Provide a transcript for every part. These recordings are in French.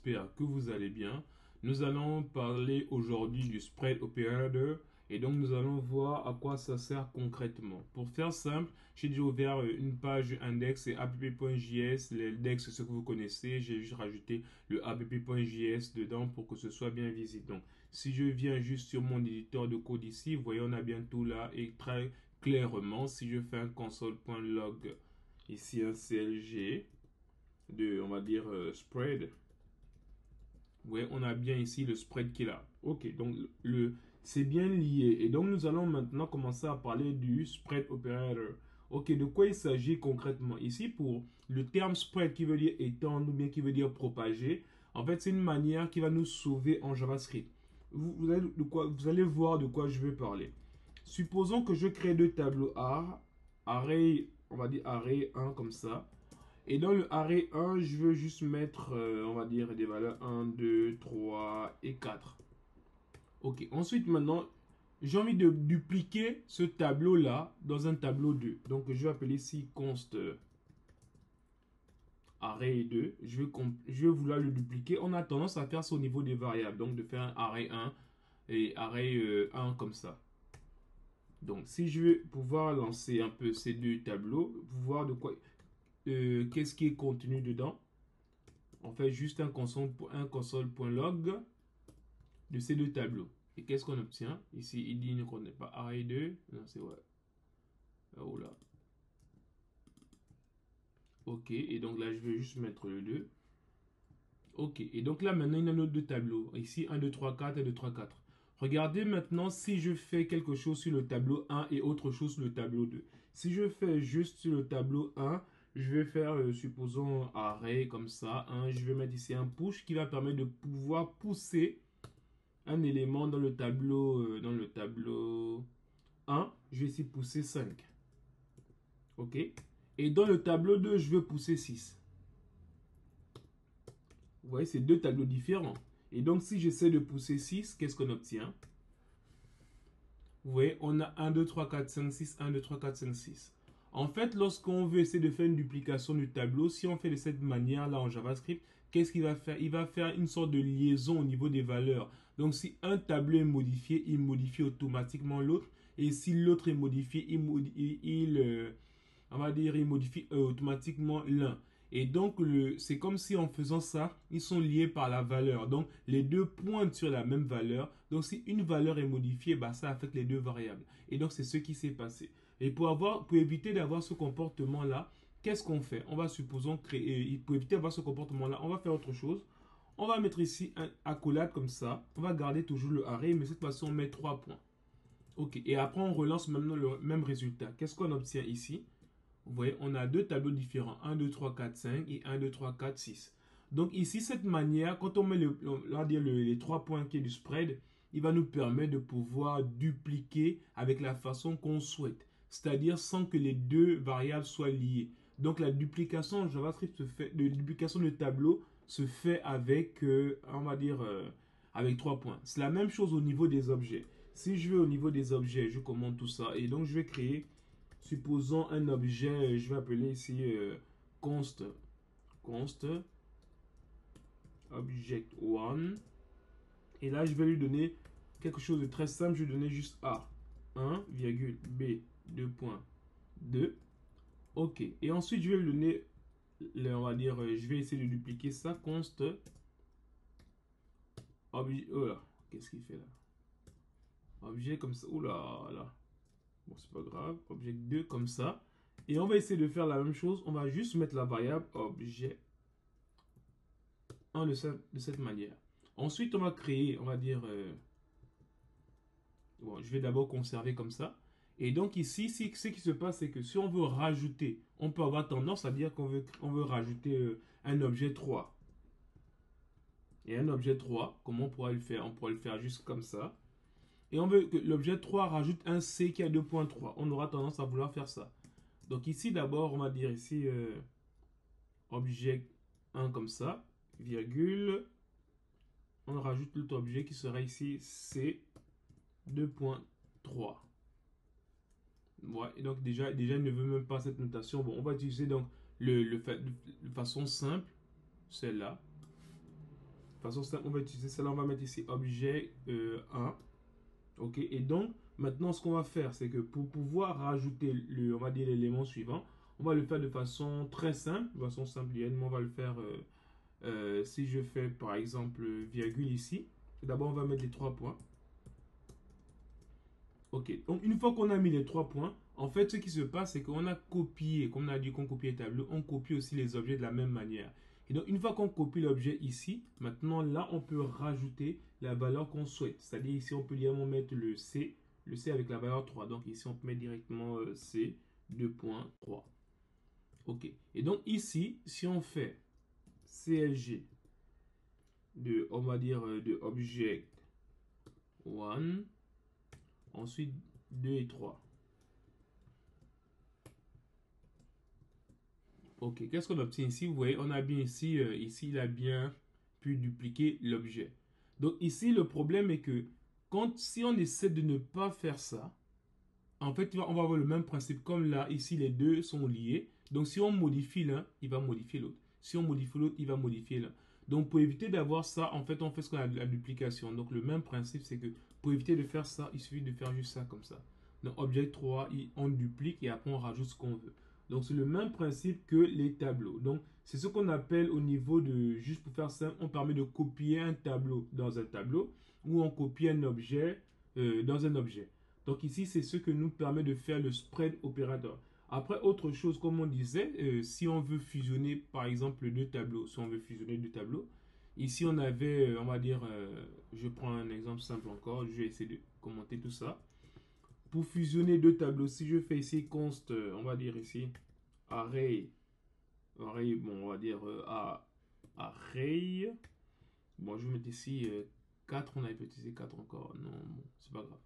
j'espère que vous allez bien. Nous allons parler aujourd'hui du spread operator et donc nous allons voir à quoi ça sert concrètement. Pour faire simple, j'ai déjà ouvert une page index et app.js. L'index, c'est ce que vous connaissez. J'ai juste rajouté le app.js dedans pour que ce soit bien visible. Donc, si je viens juste sur mon éditeur de code ici, vous voyez, on a bien tout là et très clairement, si je fais un console.log ici, un CLG de, on va dire, spread. Ouais, on a bien ici le spread qui est là. Ok, donc c'est bien lié. Et donc, nous allons maintenant commencer à parler du spread operator. Ok, de quoi il s'agit concrètement? Ici, pour le terme spread qui veut dire étendre ou bien qui veut dire propager, en fait, c'est une manière qui va nous sauver en JavaScript. Vous allez voir de quoi je veux parler. Supposons que je crée deux tableaux A, array, on va dire array 1 comme ça. Et dans le array 1, je veux juste mettre, on va dire, des valeurs 1, 2, 3 et 4. Ok, ensuite maintenant, j'ai envie de dupliquer ce tableau-là dans un tableau 2. Donc je vais appeler ici const array 2. Je vais vouloir le dupliquer. On a tendance à faire ça au niveau des variables. Donc de faire un array 1 et array 1 comme ça. Donc si je veux pouvoir lancer un peu ces deux tableaux, voir de quoi, qu'est-ce qui est contenu dedans. On fait juste un console.log de ces deux tableaux. Et qu'est-ce qu'on obtient? Ici, il dit qu'on n'est pas array 2. Non, c'est vrai. Oh là. Ok, et donc là, je vais juste mettre le 2. Ok, et donc là, maintenant, il y a nos deux tableaux. Ici, 1, 2, 3, 4, 1, 2, 3, 4. Regardez maintenant si je fais quelque chose sur le tableau 1 et autre chose sur le tableau 2. Si je fais juste sur le tableau 1, je vais faire, supposons, array comme ça. Je vais mettre ici un push qui va permettre de pouvoir pousser un élément dans le tableau 1. Je vais ici pousser 5. OK? Et dans le tableau 2, je veux pousser 6. Vous voyez, c'est deux tableaux différents. Et donc, si j'essaie de pousser 6, qu'est-ce qu'on obtient? Vous voyez, on a 1, 2, 3, 4, 5, 6, 1, 2, 3, 4, 5, 6. En fait, lorsqu'on veut essayer de faire une duplication du tableau, si on fait de cette manière-là en JavaScript, qu'est-ce qu'il va faire? Il va faire une sorte de liaison au niveau des valeurs. Donc, si un tableau est modifié, il modifie automatiquement l'autre. Et si l'autre est modifié, on va dire, il modifie automatiquement l'un. Et donc, c'est comme si en faisant ça, ils sont liés par la valeur. Donc, les deux pointent sur la même valeur. Donc, si une valeur est modifiée, bah, ça affecte les deux variables. Et donc, c'est ce qui s'est passé. Et pour éviter d'avoir ce comportement-là, qu'est-ce qu'on fait? On va supposons créer, pour éviter d'avoir ce comportement-là, on va faire autre chose. On va mettre ici un accolade comme ça. On va garder toujours le array, mais cette fois-ci, on met 3 points. OK. Et après, on relance maintenant le même résultat. Qu'est-ce qu'on obtient ici? Vous voyez, on a deux tableaux différents. 1, 2, 3, 4, 5 et 1, 2, 3, 4, 6. Donc ici, cette manière, quand on met les 3 points qui est du spread, il va nous permettre de pouvoir dupliquer avec la façon qu'on souhaite. C'est-à-dire sans que les deux variables soient liées. Donc la duplication en JavaScript duplication de tableau se fait avec, on va dire, avec 3 points. C'est la même chose au niveau des objets. Si je vais au niveau des objets, je commande tout ça. Et donc je vais créer, supposons un objet, je vais appeler ici const object1. Et là, je vais lui donner quelque chose de très simple. Je vais donner juste A 1, B 2.2. OK. Et ensuite, je vais lui donner, on va dire, je vais essayer de dupliquer ça. Const objet. Oh là, qu'est-ce qu'il fait là? Objet comme ça. Oh là là. Bon, c'est pas grave. Objet 2 comme ça. Et on va essayer de faire la même chose. On va juste mettre la variable objet 1 de cette manière. Ensuite, on va créer, on va dire, bon, je vais d'abord conserver comme ça. Et donc ici, ce qui se passe, c'est que si on veut rajouter, on peut avoir tendance à dire on veut rajouter un objet 3. Et un objet 3, comment on pourrait le faire? On pourrait le faire juste comme ça. Et on veut que l'objet 3 rajoute un C qui a 2.3. On aura tendance à vouloir faire ça. Donc ici, d'abord, on va dire ici objet 1 comme ça, virgule. On rajoute l'autre objet qui sera ici C 2.3. Ouais, et donc déjà, il ne veut même pas cette notation. Bon, on va utiliser donc de façon simple, celle-là. façon simple, on va utiliser celle-là. On va mettre ici objet 1. Ok, et donc, maintenant, ce qu'on va faire, c'est que pour pouvoir rajouter, on va dire, l'élément suivant, on va le faire de façon très simple, de façon simple. On va le faire, si je fais, par exemple, virgule ici. D'abord, on va mettre les 3 points. Ok, donc une fois qu'on a mis les 3 points, en fait, ce qui se passe, c'est qu'on a copié, comme on a dit qu'on copie les tableaux, on copie aussi les objets de la même manière. Et donc, une fois qu'on copie l'objet ici, maintenant, là, on peut rajouter la valeur qu'on souhaite. C'est-à-dire, ici, on peut directement mettre le C avec la valeur 3. Donc, ici, on peut mettre directement C 2.3. Ok, et donc, ici, si on fait CLG de, on va dire, de object 1, ensuite 2 et 3. Ok, qu'est-ce qu'on obtient ici? Vous voyez, on a bien ici, ici, il a bien pu dupliquer l'objet. Donc ici, le problème est que si on essaie de ne pas faire ça, en fait, on va avoir le même principe. Comme là, ici, les deux sont liés. Donc si on modifie l'un, il va modifier l'autre. Si on modifie l'autre, il va modifier l'un. Donc pour éviter d'avoir ça, en fait, on fait ce qu'on a la duplication. Donc le même principe, c'est que pour éviter de faire ça, il suffit de faire juste ça comme ça. Donc objet 3, on duplique et après on rajoute ce qu'on veut. Donc c'est le même principe que les tableaux. Donc c'est ce qu'on appelle au niveau de, juste pour faire simple, on permet de copier un tableau dans un tableau ou on copie un objet dans un objet. Donc ici c'est ce que nous permet de faire le spread operator. Après autre chose, comme on disait, si on veut fusionner par exemple deux tableaux, si on veut fusionner deux tableaux, ici on avait, on va dire, je prends un exemple simple encore, je vais essayer de commenter tout ça. Pour fusionner deux tableaux, si je fais ici const, on va dire ici, array, bon, on va dire array, bon, je vais mettre ici 4, on avait utilisé 4 encore, non, bon, c'est pas grave.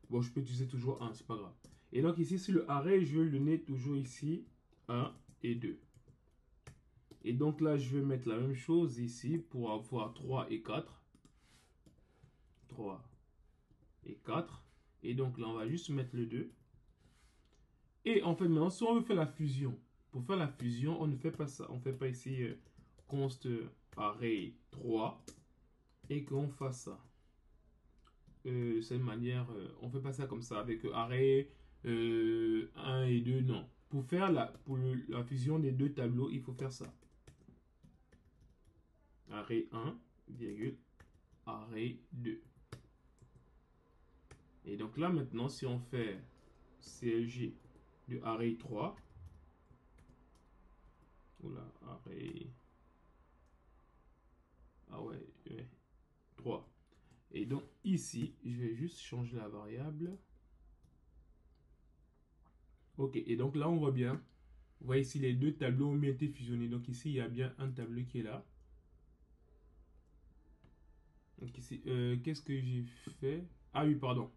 Bon, je peux utiliser toujours 1, c'est pas grave. Et donc ici, sur le array, je vais le donner toujours ici 1 et 2. Et donc là, je vais mettre la même chose ici pour avoir 3 et 4. 3 et 4. Et donc là, on va juste mettre le 2. Et en fait, maintenant, si on veut faire la fusion, pour faire la fusion, on ne fait pas ça. On ne fait pas ici const array 3 et qu'on fasse ça. De cette manière, on ne fait pas ça comme ça avec array 1 et 2, non. Pour faire la fusion des deux tableaux, il faut faire ça. Array 1, virgule, array 2. Et donc là maintenant, si on fait CLG de array 3, oula, array, ah ouais, 3. Et donc ici, je vais juste changer la variable. Ok, et donc là on voit bien, vous voyez ici les deux tableaux ont bien été fusionnés. Donc ici il y a bien un tableau qui est là. Donc ici, qu'est-ce que j'ai fait? Ah oui, pardon.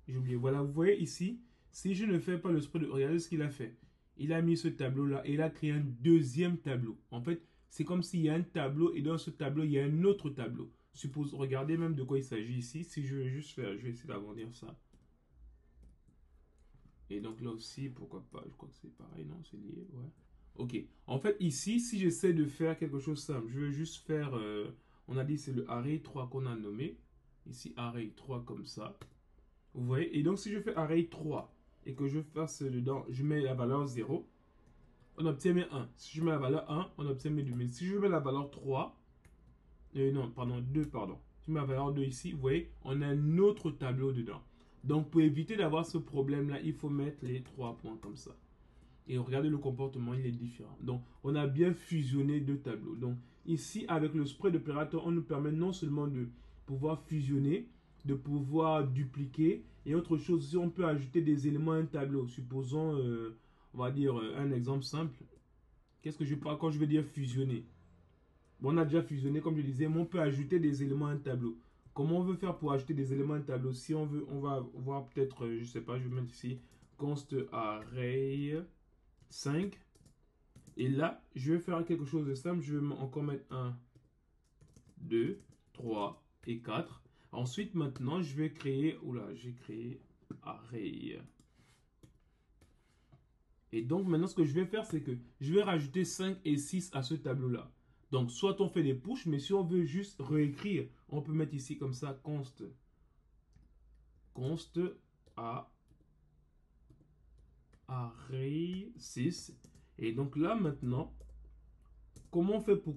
J'ai oublié. Voilà, vous voyez ici, si je ne fais pas le spread, regardez ce qu'il a fait. Il a mis ce tableau-là et il a créé un deuxième tableau. En fait, c'est comme s'il y a un tableau et dans ce tableau, il y a un autre tableau. Suppose, regardez même de quoi il s'agit ici. Si je vais juste faire, je vais essayer d'agrandir ça. Et donc là aussi, pourquoi pas, je crois que c'est pareil, non, c'est lié, ouais. Ok, en fait ici, si j'essaie de faire quelque chose simple, je vais juste faire, on a dit c'est le array 3 qu'on a nommé. Ici, array 3 comme ça. Vous voyez? Et donc, si je fais array 3 et que je fasse dedans, je mets la valeur 0, on obtient mes 1. Si je mets la valeur 1, on obtient mes 2. Mais si je mets la valeur 3, non, pardon, 2, pardon. Si je mets la valeur 2 ici, vous voyez, on a un autre tableau dedans. Donc, pour éviter d'avoir ce problème-là, il faut mettre les 3 points comme ça. Et regardez le comportement, il est différent. Donc, on a bien fusionné deux tableaux. Donc, ici, avec le spread opérateur, on nous permet non seulement de pouvoir fusionner, de pouvoir dupliquer, et autre chose, si on peut ajouter des éléments à un tableau. Supposons, on va dire un exemple simple. Qu'est-ce que je parle quand je veux dire fusionner? Bon, on a déjà fusionné, comme je disais, mais on peut ajouter des éléments à un tableau. Comment on veut faire pour ajouter des éléments à un tableau? Si on veut, on va voir peut-être, je sais pas, je vais mettre ici const array 5. Et là, je vais faire quelque chose de simple. Je vais encore mettre 1, 2, 3 et 4. Ensuite, maintenant, je vais créer... Oula, j'ai créé array. Et donc, maintenant, ce que je vais faire, c'est que je vais rajouter 5 et 6 à ce tableau-là. Donc, soit on fait des push, mais si on veut juste réécrire, on peut mettre ici comme ça, const à array 6. Et donc là, maintenant, comment on fait pour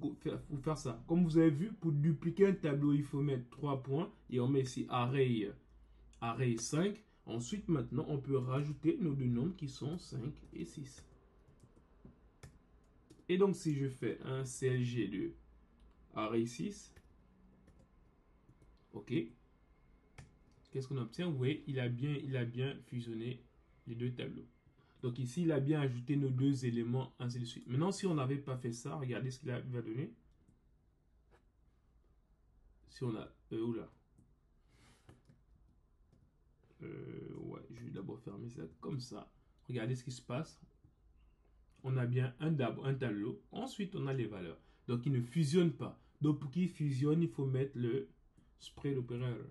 faire ça? Comme vous avez vu, pour dupliquer un tableau, il faut mettre 3 points. Et on met ici array 5. Ensuite, maintenant, on peut rajouter nos deux nombres qui sont 5 et 6. Et donc, si je fais un CLG de array 6, ok, qu'est-ce qu'on obtient? Vous voyez, il a bien fusionné les deux tableaux. Donc ici, il a bien ajouté nos deux éléments, ainsi de suite. Maintenant, si on n'avait pas fait ça, regardez ce qu'il va donner. Si on a... oula. Ouais, je vais d'abord fermer ça comme ça. Regardez ce qui se passe. On a bien un tableau. Ensuite, on a les valeurs. Donc, il ne fusionne pas. Donc, pour qu'il fusionne, il faut mettre le spread operator.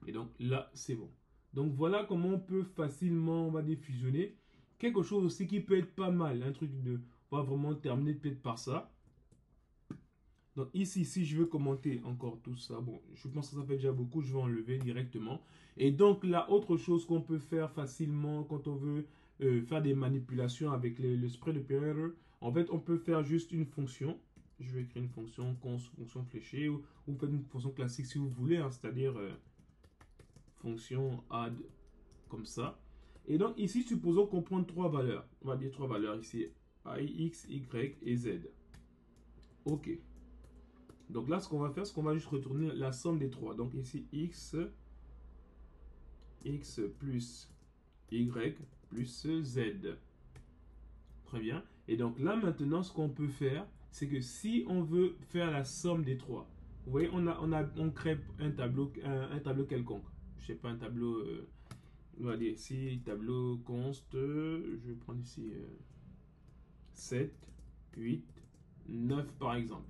Et donc, là, c'est bon. Donc, voilà comment on peut facilement, on va dire, fusionner. Quelque chose aussi qui peut être pas mal. Un truc de... On va vraiment terminer peut-être par ça. Donc ici, si je veux commenter encore tout ça, bon, je pense que ça fait déjà beaucoup, je vais enlever directement. Et donc là, autre chose qu'on peut faire facilement quand on veut faire des manipulations avec le spread operator, en fait, on peut faire juste une fonction. Je vais créer une fonction, fonction fléchée, ou faites une fonction classique si vous voulez, hein, c'est-à-dire fonction add, comme ça. Et donc ici, supposons qu'on prend trois valeurs. On va dire trois valeurs ici, i, x, y et z. OK. Donc là, ce qu'on va faire, c'est qu'on va juste retourner la somme des trois. Donc ici, x plus y plus z. Très bien. Et donc là, maintenant, ce qu'on peut faire, c'est que si on veut faire la somme des trois, vous voyez, on crée un tableau quelconque. Je sais pas, un tableau, on va dire ici, tableau const, je vais prendre ici 7, 8, 9 par exemple.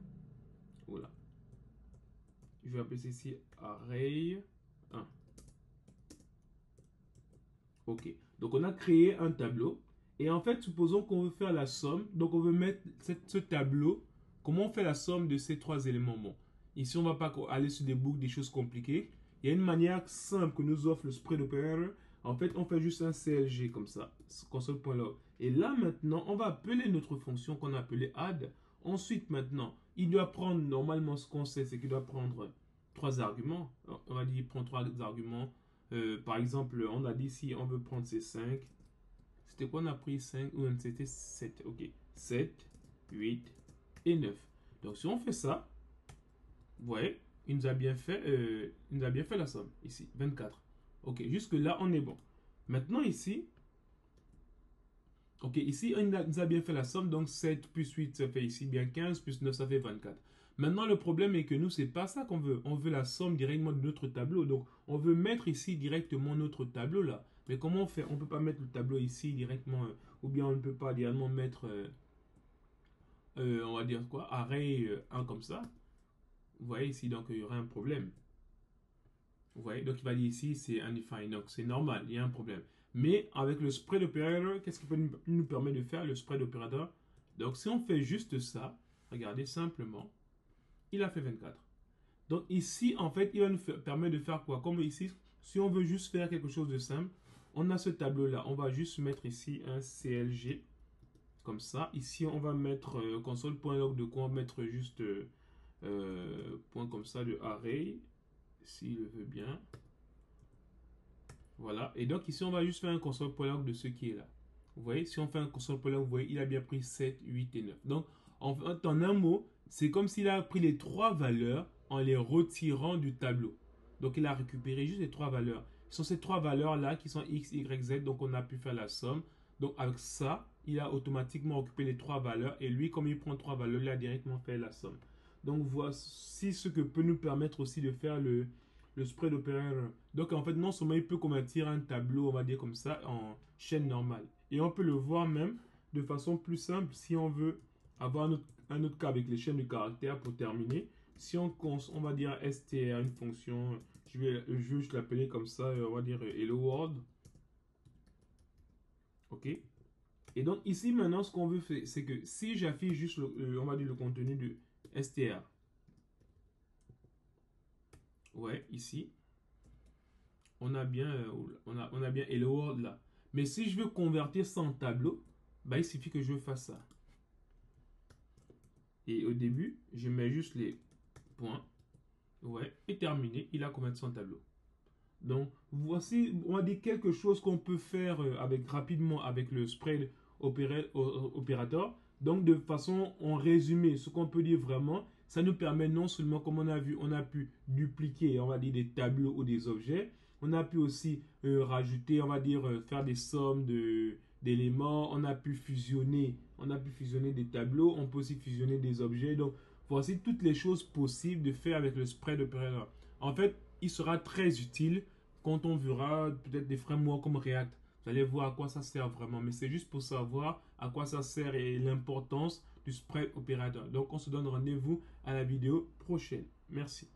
Voilà. Je vais appeler ceci array 1. Ok. Donc, on a créé un tableau. Et en fait, supposons qu'on veut faire la somme. Donc, on veut mettre ce tableau. Comment on fait la somme de ces trois éléments? Bon, ici, on ne va pas aller sur des boucles, des choses compliquées. Il y a une manière simple que nous offre le spread operator. En fait, on fait juste un CLG comme ça, console.log. Et là, maintenant, on va appeler notre fonction qu'on a appelée add. Ensuite, maintenant, il doit prendre, normalement, ce qu'on sait, c'est qu'il doit prendre trois arguments. On va dire, il prend trois arguments. Par exemple, on a dit si on veut prendre ces 5. C'était quoi? On a pris 5 ou c'était 7. Ok. 7, 8 et 9. Donc, si on fait ça, vous voyez, il nous a bien fait la somme ici, 24. Ok, jusque là, on est bon. Maintenant, ici, ok, ici, il nous a bien fait la somme. Donc, 7 plus 8, ça fait ici bien 15, plus 9, ça fait 24. Maintenant, le problème est que nous, c'est pas ça qu'on veut. On veut la somme directement de notre tableau. Donc, on veut mettre ici directement notre tableau là. Mais comment on fait? On ne peut pas mettre le tableau ici directement. Ou bien on ne peut pas directement mettre, on va dire quoi, array 1 comme ça. Vous voyez ici, donc il y aura un problème. Vous voyez, donc il va dire ici, c'est undefined. Donc, c'est normal, il y a un problème. Mais avec le spread operator, qu'est-ce qu'il nous permet de faire, le spread operator? Donc, si on fait juste ça, regardez simplement, il a fait 24. Donc ici, en fait, il va nous permettre de faire quoi? Comme ici, si on veut juste faire quelque chose de simple, on a ce tableau-là. On va juste mettre ici un CLG, comme ça. Ici, on va mettre console.log de quoi? On va mettre juste point comme ça de array, s'il le veut bien. Voilà. Et donc ici, on va juste faire un console.log de ce qui est là. Vous voyez, si on fait un console.log, vous voyez, il a bien pris 7, 8 et 9. Donc, en un mot, c'est comme s'il a pris les trois valeurs en les retirant du tableau. Donc, il a récupéré juste les trois valeurs. Ce sont ces trois valeurs-là qui sont x, y, z. Donc, on a pu faire la somme. Donc, avec ça, il a automatiquement occupé les trois valeurs. Et lui, comme il prend trois valeurs, il a directement fait la somme. Donc, voici ce que peut nous permettre aussi de faire le spread operator. Donc, en fait, non seulement il peut convertir un tableau, on va dire comme ça, en chaîne normale. Et on peut le voir même de façon plus simple si on veut avoir un autre cas avec les chaînes de caractères pour terminer. Si on va dire str, une fonction, je vais juste l'appeler comme ça, on va dire hello world. OK. Et donc ici maintenant, ce qu'on veut faire, c'est que si j'affiche juste, on va dire le contenu str. Ouais, ici. On a bien Hello World là. Mais si je veux convertir ça en tableau, bah, il suffit que je fasse ça. Et au début, je mets juste les points. Ouais, et terminé. Il a converti son tableau. Donc, voici, on va dire quelque chose qu'on peut faire rapidement avec le spread opérateur. Donc, de façon, en résumé, ce qu'on peut dire vraiment, ça nous permet non seulement, comme on a vu, on a pu dupliquer, on va dire, des tableaux ou des objets. On a pu aussi rajouter, on va dire, faire des sommes d'éléments. On a pu fusionner des tableaux. On peut aussi fusionner des objets. Donc, voici toutes les choses possibles de faire avec le spread opérateur. En fait, il sera très utile quand on verra peut-être des frameworks comme React. Vous allez voir à quoi ça sert vraiment. Mais c'est juste pour savoir à quoi ça sert et l'importance du spread opérateur. Donc, on se donne rendez-vous à la vidéo prochaine. Merci.